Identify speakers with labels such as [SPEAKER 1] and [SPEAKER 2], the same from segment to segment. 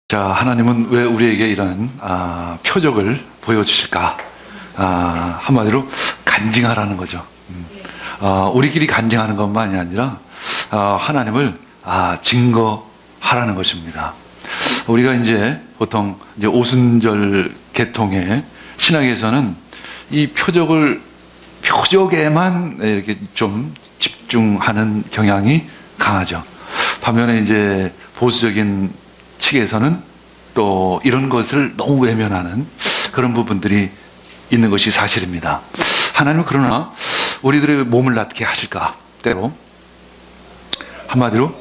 [SPEAKER 1] 자, 하나님은 왜 우리에게 이런 표적을 보여주실까? 한마디로 간증하라는 거죠. 우리끼리 간증하는 것만이 아니라 하나님을 증거하라는 것입니다. 우리가 이제 보통 이제 오순절 개통에 신학에서는 이 표적에만 이렇게 좀 집중하는 경향이 강하죠. 반면에 이제 보수적인 측에서는 또 이런 것을 너무 외면하는 그런 부분들이 있는 것이 사실입니다. 하나님은 그러나 우리들의 몸을 낫게 하실까? 때로 한마디로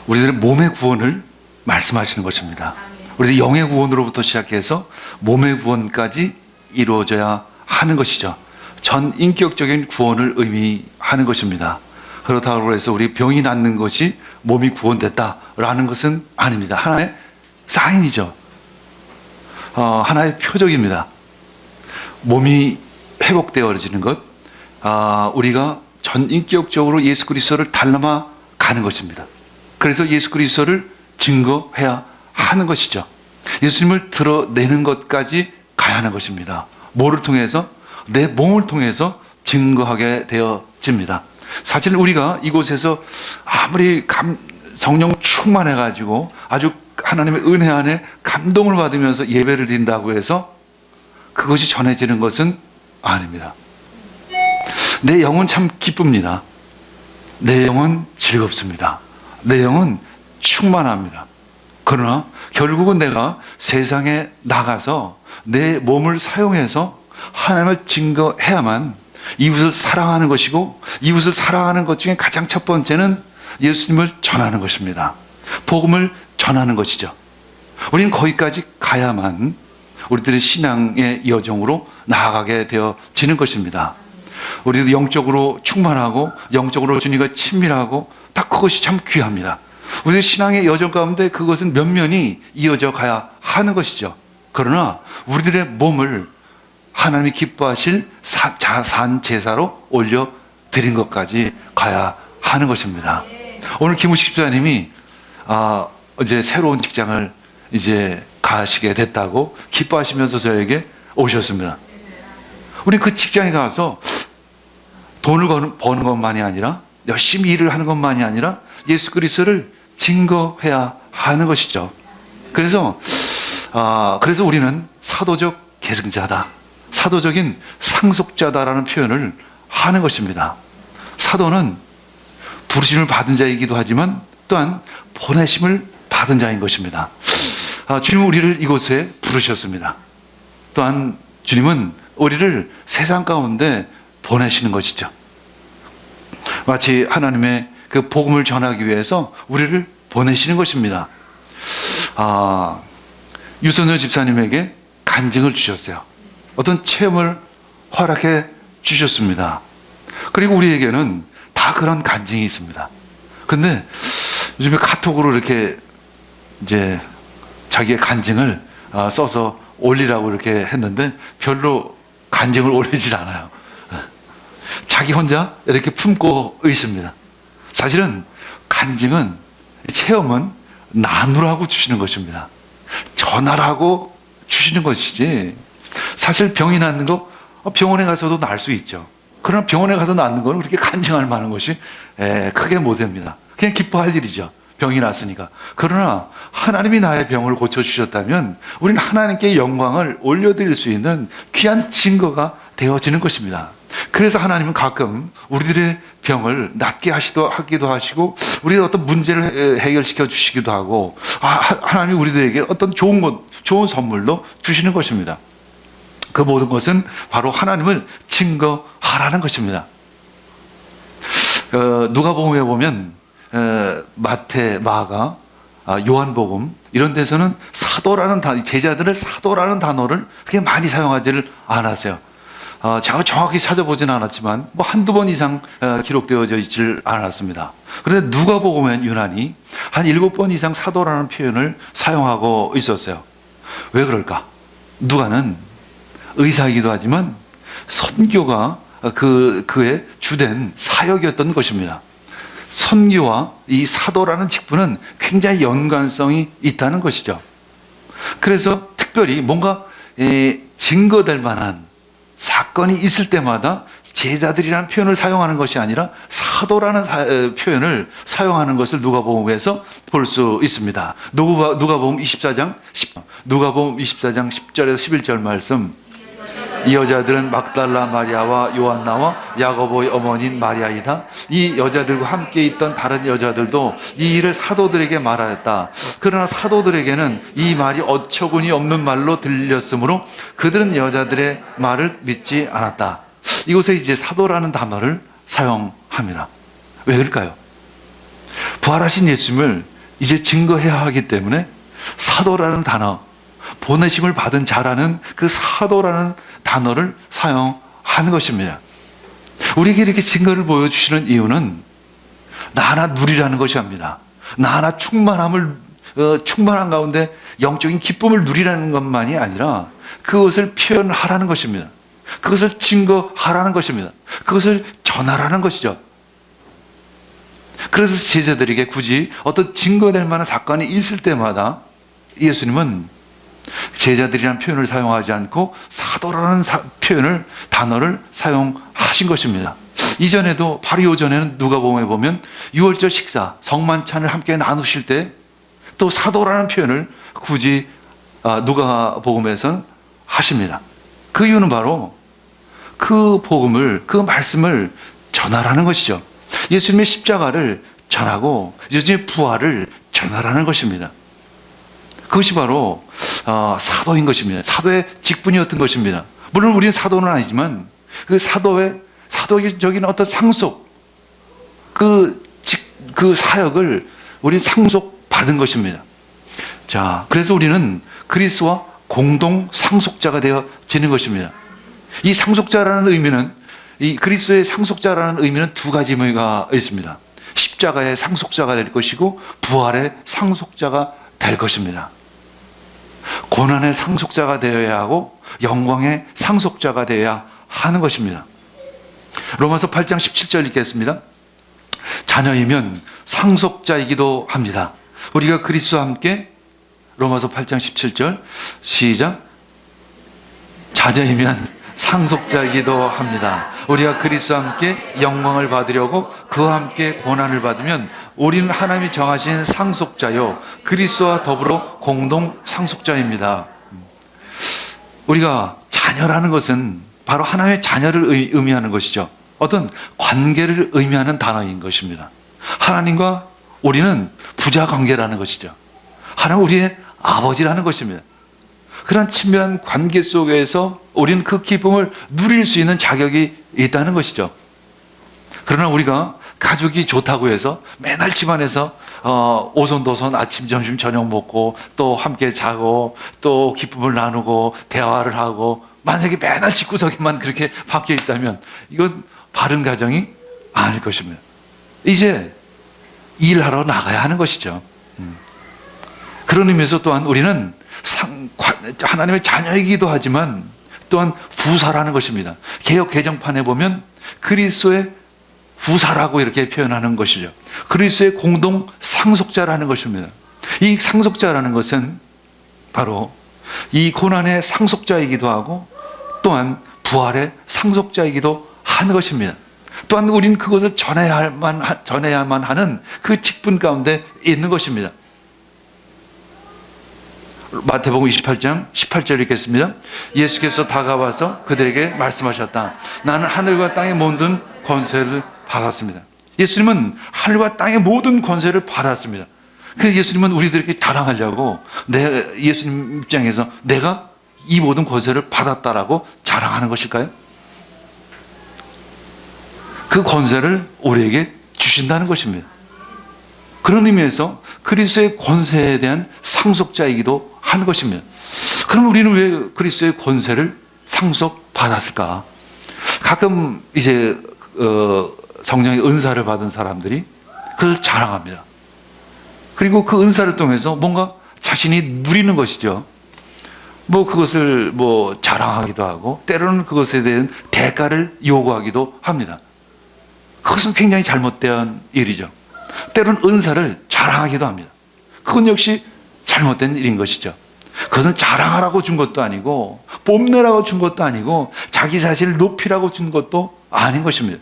[SPEAKER 1] 우리들의 몸의 구원을 말씀하시는 것입니다. 우리들의 영의 구원으로부터 시작해서 몸의 구원까지 이루어져야 하는 것이죠. 전 인격적인 구원을 의미하는 것입니다. 그렇다고 해서 우리 병이 낫는 것이 몸이 구원됐다라는 것은 아닙니다. 하나의 사인이죠. 하나의 표적입니다. 몸이 회복되어지는 것, 우리가 전 인격적으로 예수 그리스도를 닮아 가는 것입니다. 그래서 예수 그리스도를 증거해야 하는 것이죠. 예수님을 드러내는 것까지 가야 하는 것입니다. 뭐를 통해서? 내 몸을 통해서 증거하게 되어집니다. 사실 우리가 이곳에서 아무리 성령 충만해가지고 아주 하나님의 은혜 안에 감동을 받으면서 예배를 드린다고 해서 그것이 전해지는 것은 아닙니다. 내 영은 참 기쁩니다. 내 영은 즐겁습니다. 내 영은 충만합니다. 그러나 결국은 내가 세상에 나가서 내 몸을 사용해서 하나님을 증거해야만 이웃을 사랑하는 것이고, 이웃을 사랑하는 것 중에 가장 첫 번째는 예수님을 전하는 것입니다. 복음을 전하는 것이죠. 우리는 거기까지 가야만 우리들의 신앙의 여정으로 나아가게 되어지는 것입니다. 우리도 영적으로 충만하고 영적으로 주님과 친밀하고 딱 그것이 참 귀합니다. 우리의 신앙의 여정 가운데 그것은 면면이 이어져 가야 하는 것이죠. 그러나 우리들의 몸을 하나님이 기뻐하실 자산 제사로 올려드린 것까지 가야 하는 것입니다. 오늘 김우식 집사님이 이제 새로운 직장을 이제 가시게 됐다고 기뻐하시면서 저에게 오셨습니다. 우리 그 직장에 가서 돈을 버는 것만이 아니라 열심히 일을 하는 것만이 아니라 예수 그리스도를 증거해야 하는 것이죠. 그래서 우리는 사도적 계승자다, 사도적인 상속자다라는 표현을 하는 것입니다. 사도는 부르심을 받은 자이기도 하지만 또한 보내심을 받은 자인 것입니다. 주님은 우리를 이곳에 부르셨습니다. 또한 주님은 우리를 세상 가운데 보내시는 것이죠. 마치 하나님의 그 복음을 전하기 위해서 우리를 보내시는 것입니다. 유선열 집사님에게 간증을 주셨어요. 어떤 체험을 허락해 주셨습니다. 그리고 우리에게는 다 그런 간증이 있습니다. 근데 요즘에 카톡으로 이렇게 이제 자기의 간증을 써서 올리라고 이렇게 했는데 별로 간증을 올리질 않아요. 자기 혼자 이렇게 품고 있습니다. 사실은 간증은, 체험은 나누라고 주시는 것입니다. 전하라고 주시는 것이지, 사실 병이 낫는 거 병원에 가서도 날 수 있죠. 그러나 병원에 가서 낫는 거는 그렇게 간증할 만한 것이 크게 못 됩니다. 그냥 기뻐할 일이죠. 병이 났으니까. 그러나 하나님이 나의 병을 고쳐주셨다면 우리는 하나님께 영광을 올려드릴 수 있는 귀한 증거가 되어지는 것입니다. 그래서 하나님은 가끔 우리들의 병을 낫게 하기도 하시고, 우리의 어떤 문제를 해결시켜 주시기도 하고, 하나님이 우리들에게 어떤 좋은 선물로 주시는 것입니다. 그 모든 것은 바로 하나님을 증거하라는 것입니다. 누가복음에 보면 마태, 마가, 요한복음 이런 데서는 사도라는 제자들을 사도라는 단어를 그렇게 많이 사용하지를 않았어요. 제가 정확히 찾아보지는 않았지만 한두 번 이상 기록되어져 있지를 않았습니다. 그런데 누가복음엔 유난히 한 7번 이상 사도라는 표현을 사용하고 있었어요. 왜 그럴까? 누가는 의사이기도 하지만 선교가 그의 주된 사역이었던 것입니다. 선교와 이 사도라는 직분은 굉장히 연관성이 있다는 것이죠. 그래서 특별히 뭔가 증거될 만한 사건이 있을 때마다 제자들이라는 표현을 사용하는 것이 아니라 사도라는 표현을 사용하는 것을 누가복음에서 볼 수 있습니다. 누가복음 24장 10절에서 11절 말씀. 이 여자들은 막달라 마리아와 요한나와 야고보의 어머니인 마리아이다. 이 여자들과 함께 있던 다른 여자들도 이 일을 사도들에게 말하였다. 그러나 사도들에게는 이 말이 어처구니 없는 말로 들렸으므로 그들은 여자들의 말을 믿지 않았다. 이곳에 이제 사도라는 단어를 사용합니다. 왜 그럴까요? 부활하신 예수님을 이제 증거해야 하기 때문에 사도라는 단어, 보내심을 받은 자라는 그 사도라는 단어를 사용하는 것입니다. 우리에게 이렇게 증거를 보여주시는 이유는 나 하나 누리라는 것이 아닙니다. 나 하나 충만한 가운데 영적인 기쁨을 누리라는 것만이 아니라 그것을 표현하라는 것입니다. 그것을 증거하라는 것입니다. 그것을 전하라는 것이죠. 그래서 제자들에게 굳이 어떤 증거될 만한 사건이 있을 때마다 예수님은 제자들이라는 표현을 사용하지 않고 사도라는 단어를 사용하신 것입니다. 이전에도 바로 이전에는 누가복음에 보면 유월절 식사, 성만찬을 함께 나누실 때 또 사도라는 표현을 굳이 누가복음에서는 하십니다. 그 이유는 바로 그 복음을, 그 말씀을 전하라는 것이죠. 예수님의 십자가를 전하고 예수님의 부활을 전하라는 것입니다. 그것이 바로 사도인 것입니다. 사도의 직분이었던 것입니다. 물론 우리는 사도는 아니지만 그 사도적인 어떤 상속, 그 사역을 우리 상속받은 것입니다. 자, 그래서 우리는 그리스도와 공동 상속자가 되어지는 것입니다. 이 상속자라는 의미는, 이 그리스도의 상속자라는 의미는 두 가지 의미가 있습니다. 십자가의 상속자가 될 것이고 부활의 상속자가 될 것입니다. 고난의 상속자가 되어야 하고 영광의 상속자가 되어야 하는 것입니다. 로마서 8장 17절 읽겠습니다. 자녀이면 상속자이기도 합니다. 우리가 그리스도와 함께, 로마서 8장 17절 시작. 자녀이면 상속자이기도 합니다. 우리가 그리스도와 함께 영광을 받으려고 그와 함께 고난을 받으면 우리는 하나님이 정하신 상속자요 그리스도와 더불어 공동 상속자입니다. 우리가 자녀라는 것은 바로 하나님의 자녀를 의미하는 것이죠. 어떤 관계를 의미하는 단어인 것입니다. 하나님과 우리는 부자 관계라는 것이죠. 하나님 우리의 아버지라는 것입니다. 그런 친밀한 관계 속에서 우리는 그 기쁨을 누릴 수 있는 자격이 있다는 것이죠. 그러나 우리가 가족이 좋다고 해서 맨날 집안에서 오손도손 아침, 점심, 저녁 먹고 또 함께 자고 또 기쁨을 나누고 대화를 하고 만약에 맨날 집구석에만 그렇게 박혀 있다면 이건 바른 가정이 아닐 것입니다. 이제 일하러 나가야 하는 것이죠. 그런 의미에서 또한 우리는 하나님의 자녀이기도 하지만 또한 부사라는 것입니다. 개역 개정판에 보면 그리스도의 부사라고 이렇게 표현하는 것이죠. 그리스도의 공동 상속자라는 것입니다. 이 상속자라는 것은 바로 이 고난의 상속자이기도 하고 또한 부활의 상속자이기도 하는 것입니다. 또한 우리는 그것을 전해야만 하는 그 직분 가운데 있는 것입니다. 마태복음 28장 18절 읽겠습니다. 예수께서 다가와서 그들에게 말씀하셨다. 나는 하늘과 땅의 모든 권세를 받았습니다. 예수님은 하늘과 땅의 모든 권세를 받았습니다. 그래서 예수님은 우리들에게 자랑하려고 예수님 입장에서 내가 이 모든 권세를 받았다라고 자랑하는 것일까요? 그 권세를 우리에게 주신다는 것입니다. 그런 의미에서 그리스도의 권세에 대한 상속자이기도 하는 것입니다. 그럼 우리는 왜 그리스도의 권세를 상속받았을까? 가끔 이제 성령의 은사를 받은 사람들이 그걸 자랑합니다. 그리고 그 은사를 통해서 뭔가 자신이 누리는 것이죠. 그것을 자랑하기도 하고 때로는 그것에 대한 대가를 요구하기도 합니다. 그것은 굉장히 잘못된 일이죠. 때로는 은사를 자랑하기도 합니다. 그건 역시 잘못된 일인 것이죠. 그것은 자랑하라고 준 것도 아니고 뽐내라고 준 것도 아니고 자기 자신을 높이라고 준 것도 아닌 것입니다.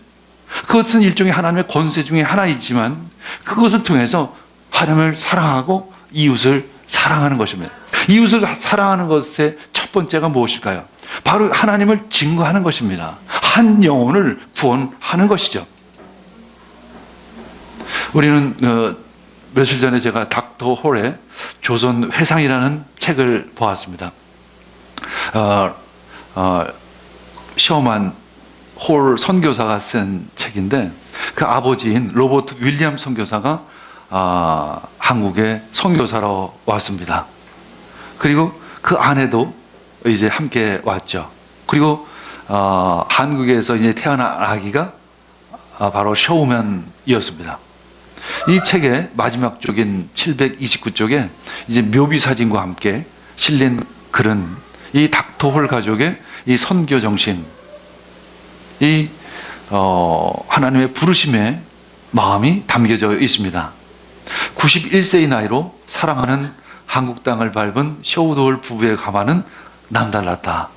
[SPEAKER 1] 그것은 일종의 하나님의 권세 중에 하나이지만 그것을 통해서 하나님을 사랑하고 이웃을 사랑하는 것입니다. 이웃을 사랑하는 것의 첫 번째가 무엇일까요? 바로 하나님을 증거하는 것입니다. 한 영혼을 구원하는 것이죠. 우리는 며칠 전에 제가 닥터 홀의 조선 회상이라는 책을 보았습니다. 셔먼 홀 선교사가 쓴 책인데 그 아버지인 로버트 윌리엄 선교사가 한국에 선교사로 왔습니다. 그리고 그 아내도 이제 함께 왔죠. 그리고 한국에서 이제 태어난 아기가 바로 셔우맨이었습니다. 이 책의 마지막 쪽인 729쪽에 이제 묘비 사진과 함께 실린 글은 이 닥터 홀 가족의 이 선교 정신, 이 하나님의 부르심의 마음이 담겨져 있습니다. 91세의 나이로 사랑하는 한국 땅을 밟은 셔우드 홀 부부의 가마는 남달랐다.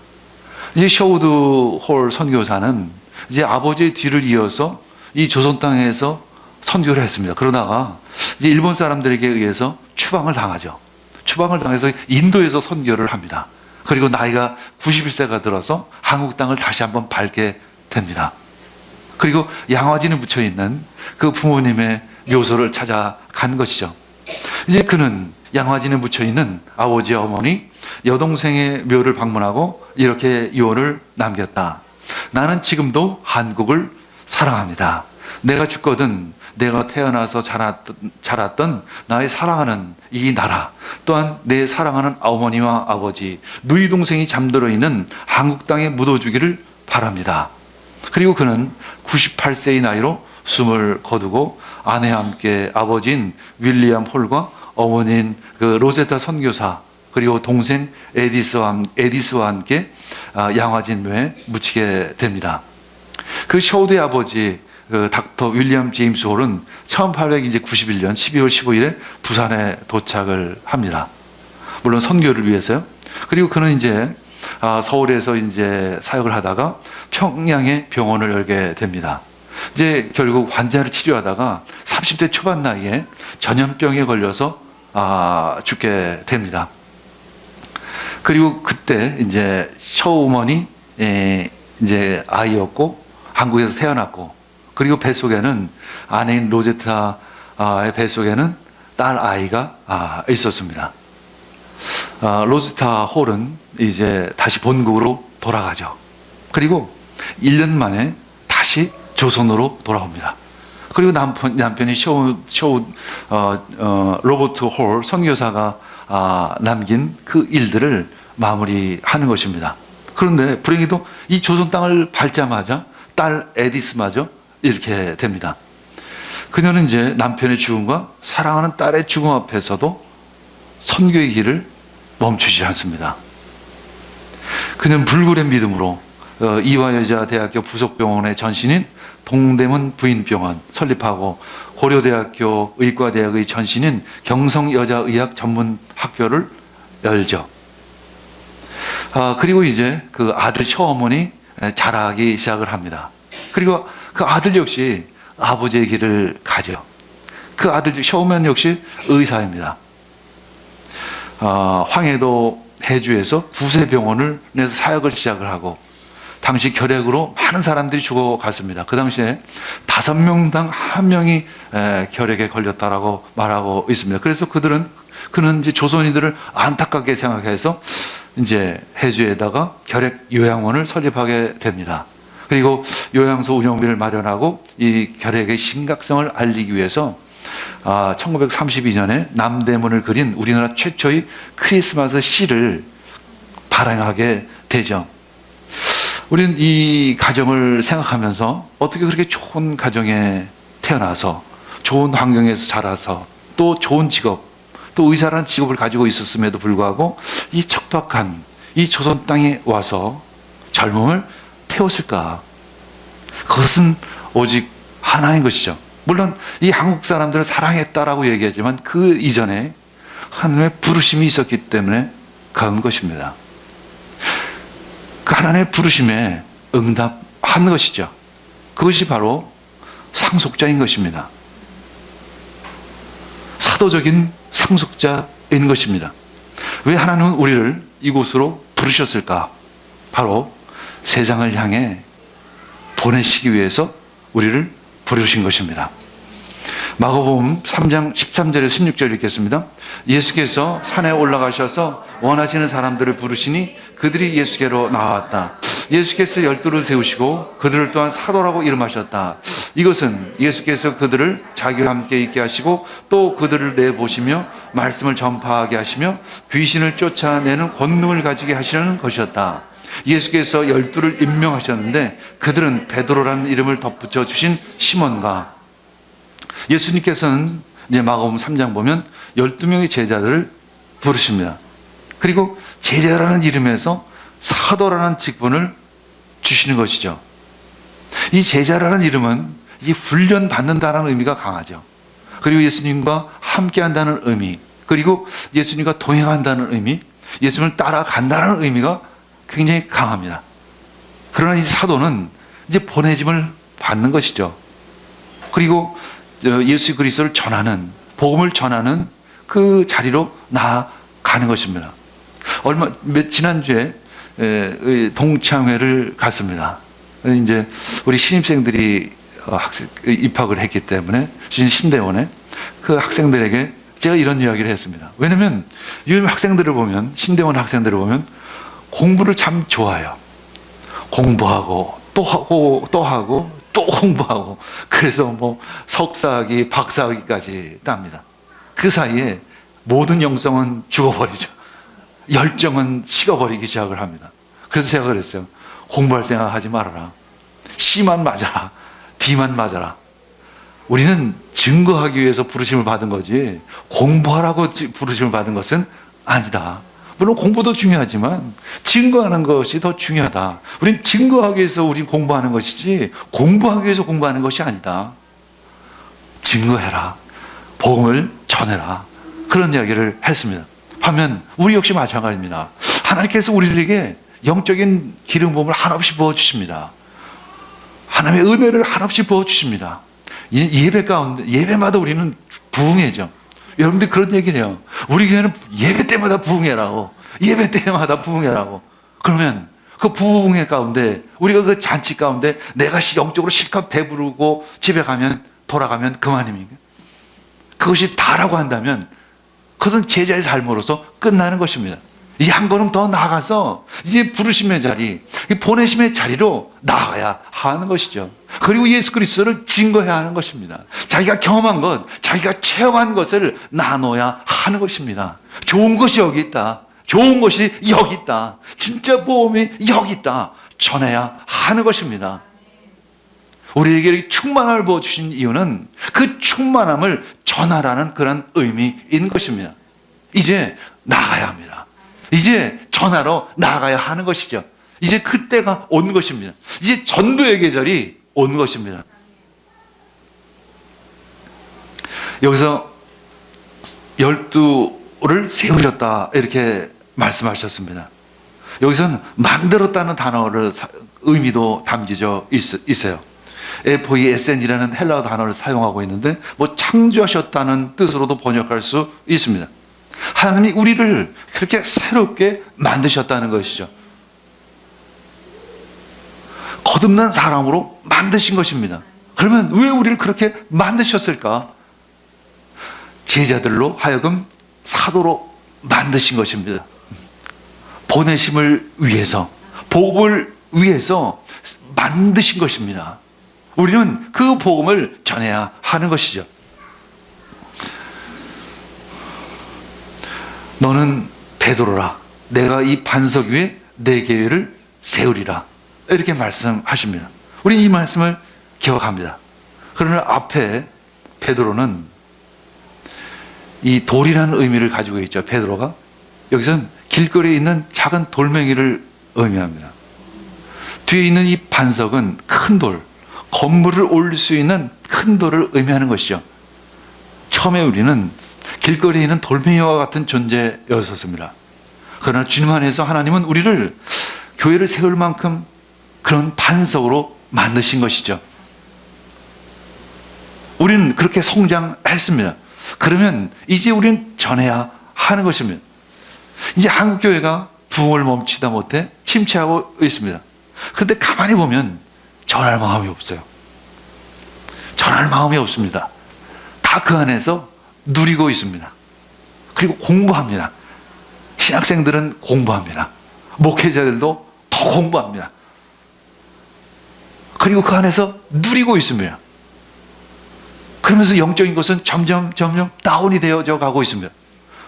[SPEAKER 1] 이 셔우드 홀 선교사는 이제 아버지의 뒤를 이어서 이 조선 땅에서 선교를 했습니다. 그러다가 이제 일본 사람들에게 의해서 추방을 당하죠. 추방을 당해서 인도에서 선교를 합니다. 그리고 나이가 91세가 들어서 한국 땅을 다시 한번 밟게 됩니다. 그리고 양화진에 묻혀 있는 그 부모님의 묘소를 찾아간 것이죠. 이제 그는 양화진에 묻혀 있는 아버지와 어머니, 여동생의 묘를 방문하고 이렇게 유언을 남겼다. 나는 지금도 한국을 사랑합니다. 내가 죽거든 내가 태어나서 자랐던 나의 사랑하는 이 나라, 또한 내 사랑하는 어머니와 아버지, 누이 동생이 잠들어 있는 한국 땅에 묻어주기를 바랍니다. 그리고 그는 98세의 나이로 숨을 거두고 아내와 함께 아버지인 윌리엄 홀과 어머니인 그 로제타 선교사 그리고 동생 에디스와 함께 양화진 묘에 묻히게 됩니다. 그 셔우드의 아버지 그 닥터 윌리엄 제임스 홀은 1891년 12월 15일에 부산에 도착을 합니다. 물론 선교를 위해서요. 그리고 그는 이제 서울에서 이제 사역을 하다가 평양에 병원을 열게 됩니다. 이제 결국 환자를 치료하다가 30대 초반 나이에 전염병에 걸려서 죽게 됩니다. 그리고 그때 이제 셔우먼이 이제 아이였고 한국에서 태어났고, 그리고 뱃속에는 아내인 로제타의 뱃속에는 딸 아이가 있었습니다. 로제타 홀은 이제 다시 본국으로 돌아가죠. 그리고 1년 만에 다시 조선으로 돌아옵니다. 그리고 남편이 로버트 홀 선교사가 남긴 그 일들을 마무리하는 것입니다. 그런데 불행히도 이 조선 땅을 밟자마자 딸 에디스마저 이렇게 됩니다. 그녀는 이제 남편의 죽음과 사랑하는 딸의 죽음 앞에서도 선교의 길을 멈추지 않습니다. 그는 불굴의 믿음으로 이화여자대학교 부속병원의 전신인 동대문 부인병원 설립하고 고려대학교 의과대학의 전신인 경성여자의학 전문학교를 열죠. 그리고 이제 그 아들 셔어머니 자라기 시작을 합니다. 그리고 그 아들 역시 아버지의 길을 가죠. 그 아들 셔우먼 역시 의사입니다. 황해도 해주에서 구세병원을 내서 사역을 시작을 하고, 당시 결핵으로 많은 사람들이 죽어갔습니다. 그 당시에 5명당 1명이 결핵에 걸렸다라고 말하고 있습니다. 그래서 그는 이제 조선인들을 안타깝게 생각해서 이제 해주에다가 결핵 요양원을 설립하게 됩니다. 그리고 요양소 운영비를 마련하고 이 결핵의 심각성을 알리기 위해서 1932년에 남대문을 그린 우리나라 최초의 크리스마스 시를 발행하게 되죠. 우리는 이 가정을 생각하면서 어떻게 그렇게 좋은 가정에 태어나서 좋은 환경에서 자라서 또 좋은 직업, 또 의사라는 직업을 가지고 있었음에도 불구하고 이 척박한 이 조선 땅에 와서 젊음을 태웠을까? 그것은 오직 하나인 것이죠. 물론 이 한국 사람들을 사랑했다라고 얘기하지만 그 이전에 하나님의 부르심이 있었기 때문에 간 것입니다. 그 하나님의 부르심에 응답한 것이죠. 그것이 바로 상속자인 것입니다. 사도적인 상속자인 것입니다. 왜 하나님은 우리를 이곳으로 부르셨을까? 바로 세상을 향해 보내시기 위해서 우리를 부르신 것입니다. 마가복음 3장 13절에서 16절 읽겠습니다. 예수께서 산에 올라가셔서 원하시는 사람들을 부르시니 그들이 예수께로 나왔다. 예수께서 12를 세우시고 그들을 또한 사도라고 이름하셨다. 이것은 예수께서 그들을 자기와 함께 있게 하시고 또 그들을 내보시며 말씀을 전파하게 하시며 귀신을 쫓아내는 권능을 가지게 하시려는 것이었다. 예수께서 12를 임명하셨는데 그들은 베드로라는 이름을 덧붙여 주신 시몬과, 예수님께서는 이제 마가복음 3장 보면 12명의 제자들을 부르십니다. 그리고 제자라는 이름에서 사도라는 직분을 주시는 것이죠. 이 제자라는 이름은 이 훈련 받는다는 의미가 강하죠. 그리고 예수님과 함께 한다는 의미, 그리고 예수님과 동행한다는 의미, 예수님을 따라간다는 의미가 굉장히 강합니다. 그러나 이 사도는 이제 보내짐을 받는 것이죠. 그리고 예수 그리스도를 전하는, 복음을 전하는 그 자리로 나아가는 것입니다. 지난주에 동창회를 갔습니다. 이제 우리 신입생들이 입학을 했기 때문에 신대원에 그 학생들에게 제가 이런 이야기를 했습니다. 왜냐면 요즘 학생들을 보면, 신대원 학생들을 보면 공부를 참 좋아해요. 공부하고 또 하고 또 하고 또 공부하고, 그래서 뭐 석사학위, 박사학위까지 땁니다. 그 사이에 모든 영성은 죽어버리죠. 열정은 식어버리기 시작을 합니다. 그래서 제가 그랬어요. 공부할 생각 하지 말아라. C만 맞아라. D만 맞아라. 우리는 증거하기 위해서 부르심을 받은 거지 공부하라고 부르심을 받은 것은 아니다. 물론 공부도 중요하지만 증거하는 것이 더 중요하다. 우린 증거하기 위해서 우린 공부하는 것이지 공부하기 위해서 공부하는 것이 아니다. 증거해라. 복음을 전해라. 그런 이야기를 했습니다. 반면 우리 역시 마찬가지입니다. 하나님께서 우리들에게 영적인 기름 부음을 한없이 부어주십니다. 하나님의 은혜를 한없이 부어주십니다. 예배 가운데, 예배마다 우리는 부흥회죠. 여러분들 그런 얘기를 해요. 우리 교회는 예배 때마다 부흥회라고. 예배 때마다 부흥회라고. 그러면 그 부흥회 가운데, 우리가 그 잔치 가운데 내가 영적으로 실컷 배부르고 집에 가면, 돌아가면 그만입니까? 그것이 다라고 한다면 그것은 제자의 삶으로서 끝나는 것입니다. 이 한 걸음 더 나아가서 이제 부르심의 자리, 보내심의 자리로 나아가야 하는 것이죠. 그리고 예수 그리스도를 증거해야 하는 것입니다. 자기가 경험한 것, 자기가 체험한 것을 나눠야 하는 것입니다. 좋은 것이 여기 있다. 좋은 것이 여기 있다. 진짜 보험이 여기 있다. 전해야 하는 것입니다. 우리에게 충만함을 부어주신 이유는 그 충만함을 전하라는 그런 의미인 것입니다. 이제 나가야 합니다. 이제 전하러 나가야 하는 것이죠. 이제 그때가 온 것입니다. 이제 전도의 계절이 온 것입니다. 여기서 12를 세우셨다 이렇게 말씀하셨습니다. 여기서는 만들었다는 단어를 의미도 담겨져 있어요. FOESN이라는 헬라어 단어를 사용하고 있는데 뭐 창조하셨다는 뜻으로도 번역할 수 있습니다. 하나님이 우리를 그렇게 새롭게 만드셨다는 것이죠. 거듭난 사람으로 만드신 것입니다. 그러면 왜 우리를 그렇게 만드셨을까? 제자들로 하여금 사도로 만드신 것입니다. 보내심을 위해서, 복음을 위해서 만드신 것입니다. 우리는 그 복음을 전해야 하는 것이죠. 너는 베드로라. 내가 이 반석 위에 내 교회를 세우리라. 이렇게 말씀하십니다. 우리는 이 말씀을 기억합니다. 그러나 앞에 베드로는 이 돌이라는 의미를 가지고 있죠. 베드로가 여기서는 길거리에 있는 작은 돌멩이를 의미합니다. 뒤에 있는 이 반석은 큰 돌, 건물을 올릴 수 있는 큰 돌을 의미하는 것이죠. 처음에 우리는 길거리에 있는 돌멩이와 같은 존재였었습니다. 그러나 주님 안에서 하나님은 우리를 교회를 세울 만큼 그런 반석으로 만드신 것이죠. 우리는 그렇게 성장했습니다. 그러면 이제 우리는 전해야 하는 것입니다. 이제 한국교회가 부흥을 멈추다 못해 침체하고 있습니다. 그런데 가만히 보면 전할 마음이 없어요. 전할 마음이 없습니다. 다 그 안에서 누리고 있습니다. 그리고 공부합니다. 신학생들은 공부합니다. 목회자들도 더 공부합니다. 그리고 그 안에서 누리고 있습니다. 그러면서 영적인 것은 점점 다운이 되어져 가고 있습니다.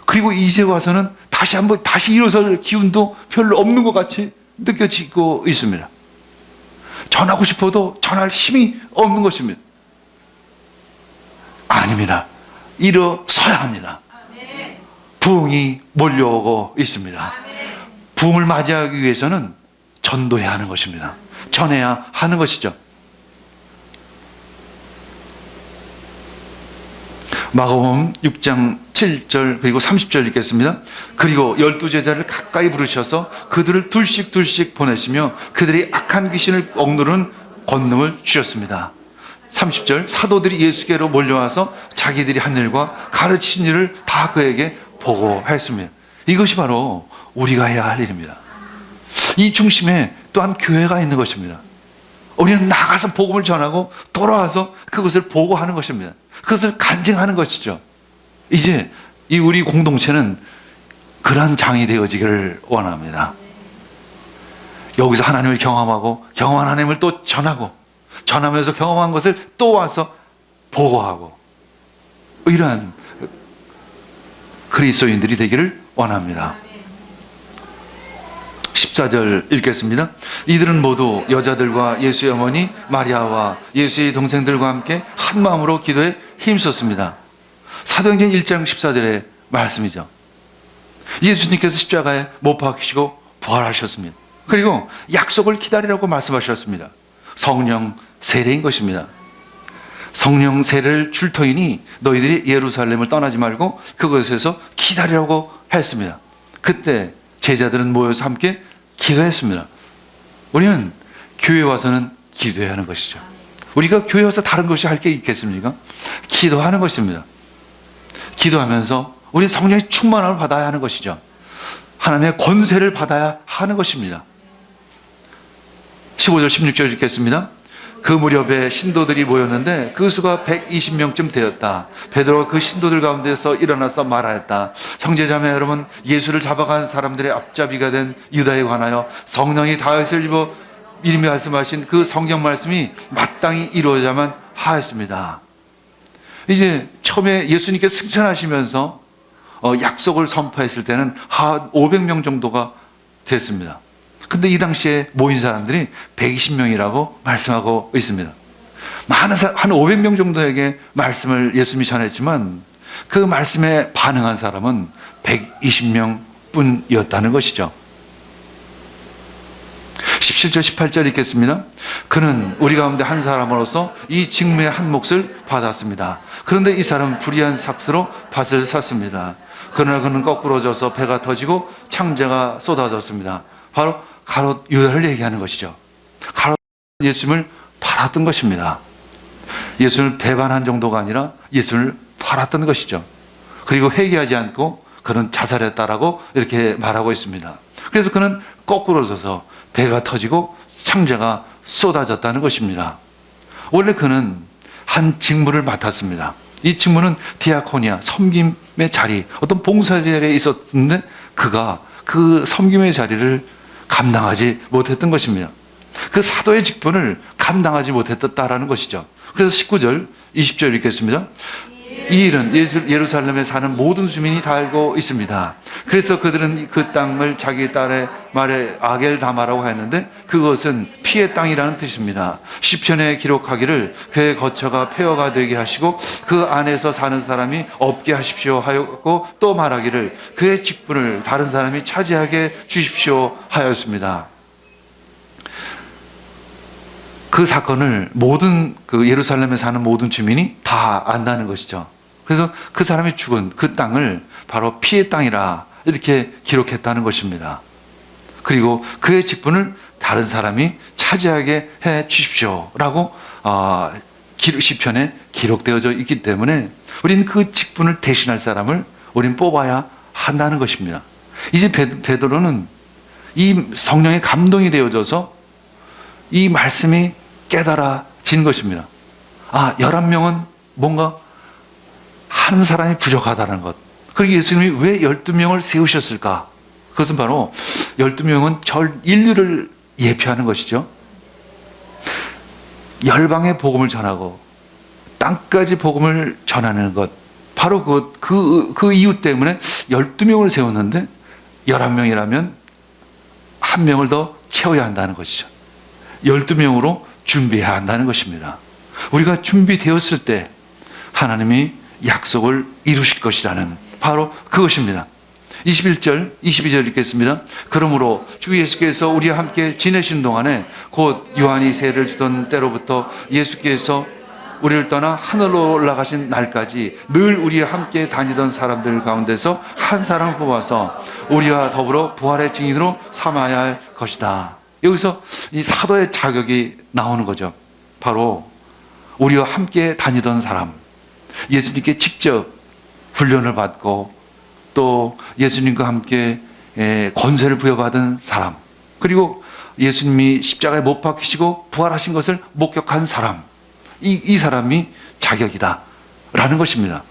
[SPEAKER 1] 그리고 이제 와서는 다시 일어설 기운도 별로 없는 것 같이 느껴지고 있습니다. 전하고 싶어도 전할 힘이 없는 것입니다. 아닙니다. 일어서야 합니다. 부흥이 몰려오고 있습니다. 부흥을 맞이하기 위해서는 전도해야 하는 것입니다. 전해야 하는 것이죠. 마가복음 6장 7절 그리고 30절 읽겠습니다. 그리고 12제자를 가까이 부르셔서 그들을 둘씩 보내시며 그들이 악한 귀신을 억누르는 권능을 주셨습니다. 30절 사도들이 예수께로 몰려와서 자기들이 한 일과 가르친 일을 다 그에게 보고하였습니다. 이것이 바로 우리가 해야 할 일입니다. 이 중심에 또한 교회가 있는 것입니다. 우리는 나가서 복음을 전하고 돌아와서 그것을 보고하는 것입니다. 그것을 간증하는 것이죠. 이제 이 우리 공동체는 그러한 장이 되어지기를 원합니다. 여기서 하나님을 경험하고 경험한 하나님을 또 전하면서 경험한 것을 또 와서 보고하고 이러한 그리스도인들이 되기를 원합니다. 14절 읽겠습니다. 이들은 모두 여자들과 예수의 어머니 마리아와 예수의 동생들과 함께 한 마음으로 기도에 힘썼습니다. 사도행전 1장 14절의 말씀이죠. 예수님께서 십자가에 못 박히시고 부활하셨습니다. 그리고 약속을 기다리라고 말씀하셨습니다. 성령 세례인 것입니다. 성령 세례를 줄 터이니 너희들이 예루살렘을 떠나지 말고 그곳에서 기다리라고 했습니다. 그때 제자들은 모여서 함께 기도했습니다. 우리는 교회에 와서는 기도해야 하는 것이죠. 우리가 교회에 와서 다른 것이 할 게 있겠습니까? 기도하는 것입니다. 기도하면서 우리는 성령의 충만함을 받아야 하는 것이죠. 하나님의 권세를 받아야 하는 것입니다. 15절 16절 읽겠습니다. 그 무렵에 신도들이 모였는데 그 수가 120명쯤 되었다. 베드로가 그 신도들 가운데서 일어나서 말하였다. 형제자매 여러분, 예수를 잡아간 사람들의 앞잡이가 된 유다에 관하여 성령이 다윗을 입어 이름이 말씀하신 그 성경 말씀이 마땅히 이루어져야만 하였습니다. 이제 처음에 예수님께 승천하시면서 약속을 선포했을 때는 한 500명 정도가 됐습니다. 근데 이 당시에 모인 사람들이 120명이라고 말씀하고 있습니다. 많은 사람, 한 500명 정도에게 말씀을 예수님이 전했지만 그 말씀에 반응한 사람은 120명 뿐이었다는 것이죠. 17절 18절 읽겠습니다. 그는 우리 가운데 한 사람으로서 이 직무의 한 몫을 받았습니다. 그런데 이 사람은 불의한 삭스로 밭을 샀습니다. 그러나 그는 거꾸로 져서 배가 터지고 창자가 쏟아졌습니다. 바로 가롯 유다를 얘기하는 것이죠. 가롯 예수님을 팔았던 것입니다. 예수님을 배반한 정도가 아니라 예수님을 팔았던 것이죠. 그리고 회개하지 않고 그는 자살했다라고 이렇게 말하고 있습니다. 그래서 그는 거꾸로 져서 배가 터지고 창자가 쏟아졌다는 것입니다. 원래 그는 한 직무를 맡았습니다. 이 직무는 디아코니아, 섬김의 자리, 어떤 봉사 자리에 있었는데 그가 그 섬김의 자리를 감당하지 못했던 것입니다. 그 사도의 직분을 감당하지 못했다라는 것이죠. 그래서 19절, 20절 읽겠습니다. 이 일은 예루살렘에 사는 모든 주민이 다 알고 있습니다. 그래서 그들은 그 땅을 자기 딸의 말에 아겔다마라고 했는데 그것은 피의 땅이라는 뜻입니다. 시편에 기록하기를 그의 거처가 폐허가 되게 하시고 그 안에서 사는 사람이 없게 하십시오 하였고 또 말하기를 그의 직분을 다른 사람이 차지하게 주십시오 하였습니다. 그 사건을 모든 그 예루살렘에 사는 모든 주민이 다 안다는 것이죠. 그래서 그 사람이 죽은 그 땅을 바로 피의 땅이라 이렇게 기록했다는 것입니다. 그리고 그의 직분을 다른 사람이 차지하게 해 주십시오라고 시편에 기록되어져 있기 때문에 우리는 그 직분을 대신할 사람을 우리는 뽑아야 한다는 것입니다. 이제 베드로는 이 성령의 감동이 되어져서 이 말씀이 깨달아진 것입니다. 11명은 뭔가 한 사람이 부족하다는 것. 그리고 예수님이 왜 12명을 세우셨을까? 그것은 바로 12명은 전 인류를 예표하는 것이죠. 열방의 복음을 전하고 땅까지 복음을 전하는 것. 바로 그 이유 때문에 12명을 세웠는데 11명이라면 한 명을 더 채워야 한다는 것이죠. 12명으로 준비해야 한다는 것입니다. 우리가 준비되었을 때 하나님이 약속을 이루실 것이라는 바로 그것입니다. 21절, 22절 읽겠습니다. 그러므로 주 예수께서 우리와 함께 지내신 동안에 곧 요한이 세례를 주던 때로부터 예수께서 우리를 떠나 하늘로 올라가신 날까지 늘 우리와 함께 다니던 사람들 가운데서 한 사람을 뽑아서 우리와 더불어 부활의 증인으로 삼아야 할 것이다. 여기서 이 사도의 자격이 나오는 거죠. 바로 우리와 함께 다니던 사람, 예수님께 직접 훈련을 받고 또 예수님과 함께 권세를 부여받은 사람, 그리고 예수님이 십자가에 못 박히시고 부활하신 것을 목격한 사람, 이 사람이 자격이다 라는 것입니다.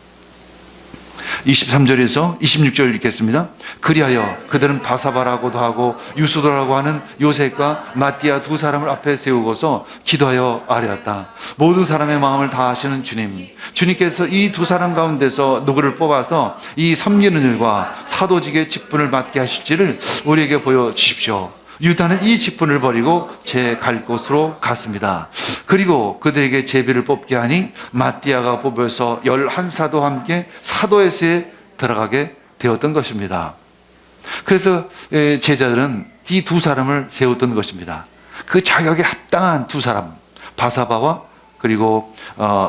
[SPEAKER 1] 23절에서 26절 읽겠습니다. 그리하여 그들은 바사바라고도 하고 유수도라고 하는 요셉과 마띠아 두 사람을 앞에 세우고서 기도하여 아뢰었다. 모든 사람의 마음을 다 아시는 주님, 주님께서 이 두 사람 가운데서 누구를 뽑아서 이 섬기는 일과 사도직의 직분을 맡게 하실지를 우리에게 보여주십시오. 유다는 이 직분을 버리고 제 갈 곳으로 갔습니다. 그리고 그들에게 제비를 뽑게 하니 마띠아가 뽑혀서 11사도와 함께 사도에서에 들어가게 되었던 것입니다. 그래서 제자들은 이 두 사람을 세웠던 것입니다. 그 자격에 합당한 두 사람, 바사바와 그리고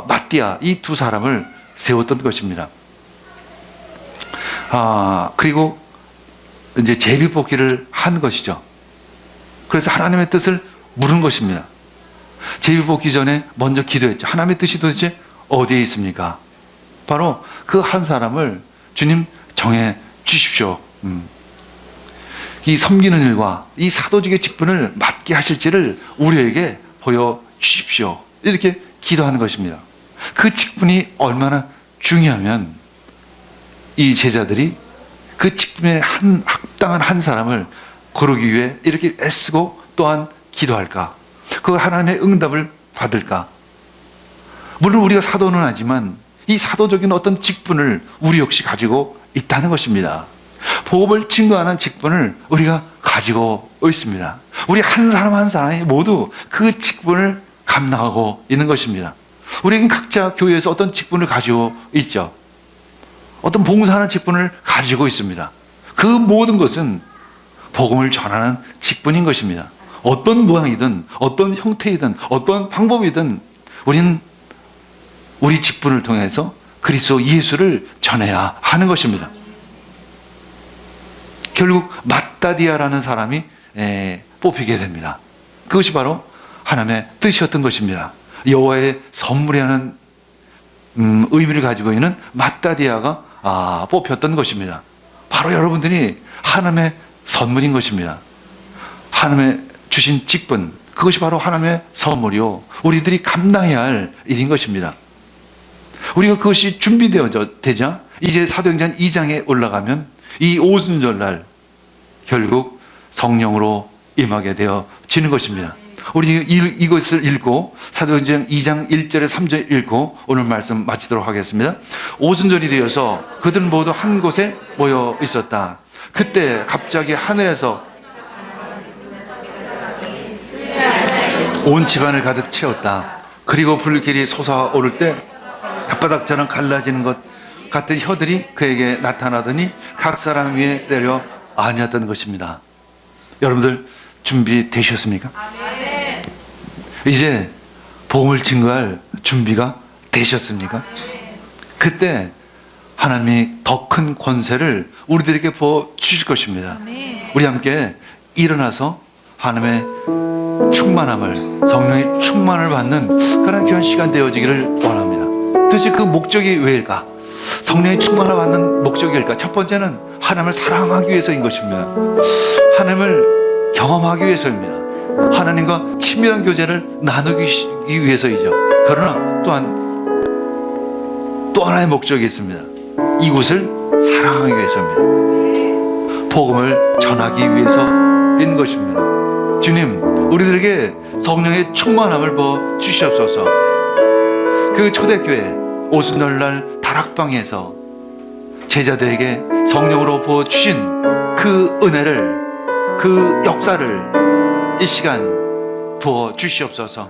[SPEAKER 1] 마띠아, 이 두 사람을 세웠던 것입니다. 그리고 이제 제비 뽑기를 한 것이죠. 그래서 하나님의 뜻을 물은 것입니다. 제비 뽑기 전에 먼저 기도했죠. 하나님의 뜻이 도대체 어디에 있습니까? 바로 그 한 사람을 주님 정해 주십시오. 이 섬기는 일과 이 사도직의 직분을 맡게 하실지를 우리에게 보여주십시오. 이렇게 기도하는 것입니다. 그 직분이 얼마나 중요하면 이 제자들이 그 직분에 합당한 한 사람을 고르기 위해 이렇게 애쓰고 또한 기도할까? 그 하나님의 응답을 받을까? 물론 우리가 사도는 하지만 이 사도적인 어떤 직분을 우리 역시 가지고 있다는 것입니다. 복음을 증거하는 직분을 우리가 가지고 있습니다. 우리 한 사람 한 사람이 모두 그 직분을 감당하고 있는 것입니다. 우리는 각자 교회에서 어떤 직분을 가지고 있죠. 어떤 봉사하는 직분을 가지고 있습니다. 그 모든 것은 복음을 전하는 직분인 것입니다. 어떤 모양이든 어떤 형태이든 어떤 방법이든 우리는 우리 직분을 통해서 그리스도 예수를 전해야 하는 것입니다. 결국 마따디아라는 사람이 뽑히게 됩니다. 그것이 바로 하나님의 뜻이었던 것입니다. 여호와의 선물이라는 의미를 가지고 있는 마따디아가 뽑혔던 것입니다. 바로 여러분들이 하나님의 선물인 것입니다. 하나님의 주신 직분, 그것이 바로 하나님의 선물이요 우리들이 감당해야 할 일인 것입니다. 우리가 그것이 준비되자 이제 사도행전 2장에 올라가면 이 오순절날 결국 성령으로 임하게 되어지는 것입니다. 우리 이것을 읽고 사도행전 2장 1절에 3절 읽고 오늘 말씀 마치도록 하겠습니다. 오순절이 되어서 그들은 모두 한 곳에 모여 있었다. 그때 갑자기 하늘에서 온 집안을 가득 채웠다. 그리고 불길이 솟아오를 때 혓바닥처럼 갈라지는 것 같은 혀들이 그에게 나타나더니 각 사람 위에 내려 앉았던 것입니다. 여러분들 준비되셨습니까? 이제 복음을 증거할 준비가 되셨습니까? 그때 하나님이 더 큰 권세를 우리들에게 부어 주실 것입니다. 우리 함께 일어나서 하나님의 충만함을, 성령의 충만을 받는 그런 귀한 시간 되어지기를 원합니다. 도대체 그 목적이 왜일까? 성령의 충만을 받는 목적이 왜일까? 첫 번째는 하나님을 사랑하기 위해서인 것입니다. 하나님을 경험하기 위해서입니다. 하나님과 친밀한 교제를 나누기 위해서이죠. 그러나 또한 또 하나의 목적이 있습니다. 이곳을 사랑하기 위해서입니다. 복음을 전하기 위해서인 것입니다. 주님, 우리들에게 성령의 충만함을 부어 주시옵소서. 그 초대교회 오순절날 다락방에서 제자들에게 성령으로 부어 주신 그 은혜를, 그 역사를 이 시간 부어 주시옵소서.